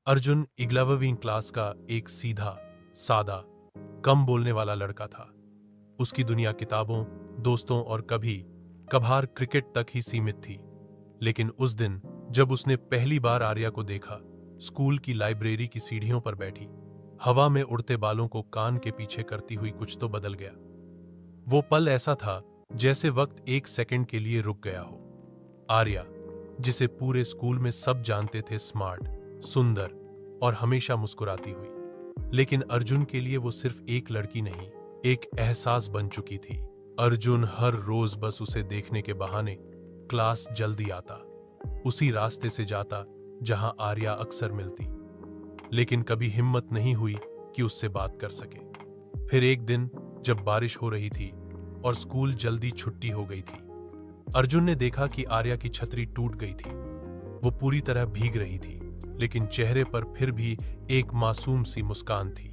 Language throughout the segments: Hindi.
अर्जुन 11वीं क्लास का एक सीधा, सादा, कम बोलने वाला लड़का था। उसकी दुनिया किताबों, दोस्तों और कभी कभार क्रिकेट तक ही सीमित थी। लेकिन उस दिन जब उसने पहली बार आर्या को देखा, स्कूल की लाइब्रेरी की सीढ़ियों पर बैठी, हवा में उड़ते बालों को कान के पीछे करती हुई, कुछ तो बदल गया। वो पल ऐसा था जैसे वक्त एक सेकंड के लिए रुक गया हो। आर्या, जिसे पूरे स्कूल में सब जानते थे स्मार्ट, सुंदर और हमेशा मुस्कुराती हुई, लेकिन अर्जुन के लिए वो सिर्फ एक लड़की नहीं, एक एहसास बन चुकी थी। अर्जुन हर रोज बस उसे देखने के बहाने क्लास जल्दी आता, उसी रास्ते से जाता जहां आर्या अक्सर मिलती, लेकिन कभी हिम्मत नहीं हुई कि उससे बात कर सके। फिर एक दिन जब बारिश हो रही थी और स्कूल जल्दी छुट्टी हो गई थी, अर्जुन ने देखा कि आर्या की छतरी टूट गई थी। वो पूरी तरह भीग रही थी, लेकिन चेहरे पर फिर भी एक मासूम सी मुस्कान थी।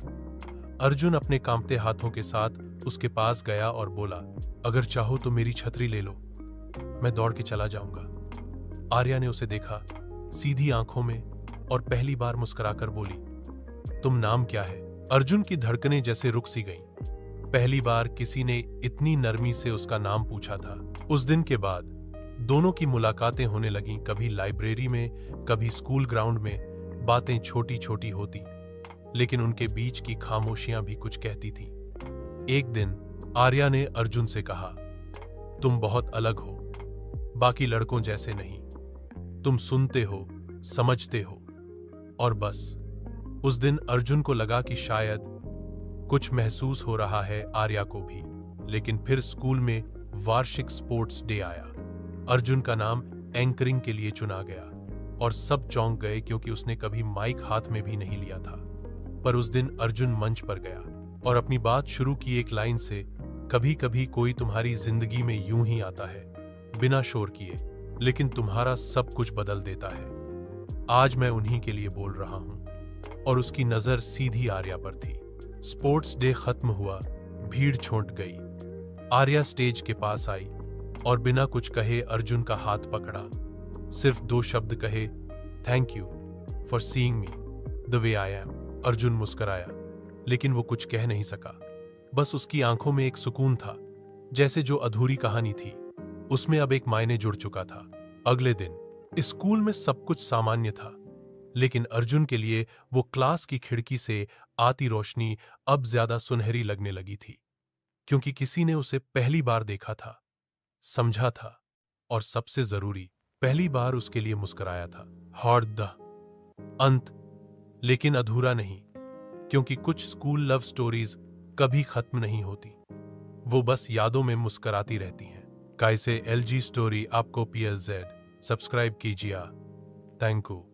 अर्जुन अपने कांपते हाथों के साथ उसके पास गया और बोला, अगर चाहो तो मेरी छतरी ले लो, मैं दौड़ के चला जाऊंगा। आर्या ने उसे देखा, सीधी आंखों में, और पहली बार मुस्कुराकर बोली, तुम नाम क्या है? अर्जुन की धड़कनें जैसे रुक सी गईं। पहली बार किसी ने इतनी नरमी से उसका नाम पूछा था। उस दिन के बाद दोनों की मुलाकातें होने लगीं, कभी लाइब्रेरी में, कभी स्कूल ग्राउंड में। बातें छोटी छोटी होती, लेकिन उनके बीच की खामोशियां भी कुछ कहती थीं। एक दिन आर्या ने अर्जुन से कहा, तुम बहुत अलग हो, बाकी लड़कों जैसे नहीं। तुम सुनते हो, समझते हो, और बस। उस दिन अर्जुन को लगा कि शायद कुछ महसूस हो रहा है आर्या को भी। लेकिन फिर स्कूल में वार्षिक स्पोर्ट्स डे आया। अर्जुन का नाम एंकरिंग के लिए चुना गया और सब चौंक गए, क्योंकि उसने कभी माइक हाथ में भी नहीं लिया था। पर उस दिन अर्जुन मंच पर गया और अपनी बात शुरू की एक लाइन से, कभी कभी कोई तुम्हारी जिंदगी में यूं ही आता है, बिना शोर किए, लेकिन तुम्हारा सब कुछ बदल देता है। आज मैं उन्हीं के लिए बोल रहा हूं। और उसकी नजर सीधी आर्या पर थी। स्पोर्ट्स डे खत्म हुआ, भीड़ छूट गई। आर्या स्टेज के पास आई और बिना कुछ कहे अर्जुन का हाथ पकड़ा। सिर्फ 2 शब्द कहे, thank you for seeing me the way I am. Arjun मुस्कुराया, लेकिन वो कुछ कह नहीं सका। बस उसकी आंखों में एक सुकून था, जैसे जो अधूरी कहानी थी उसमें अब एक मायने जुड़ चुका था। अगले दिन स्कूल में सब कुछ सामान्य था, लेकिन अर्जुन के लिए वो क्लास की खिड़की से आती रोशनी अब ज्यादा सुनहरी लगने लगी थी, क्योंकि किसी ने उसे पहली बार देखा था, समझा था, और सबसे जरूरी, पहली बार उसके लिए मुस्कुराया था। और द अंत, लेकिन अधूरा नहीं, क्योंकि कुछ स्कूल लव स्टोरीज कभी खत्म नहीं होती, वो बस यादों में मुस्कुराती रहती हैं। कैसे LG स्टोरी आपको PLZ सब्सक्राइब कीजिए। Thank you.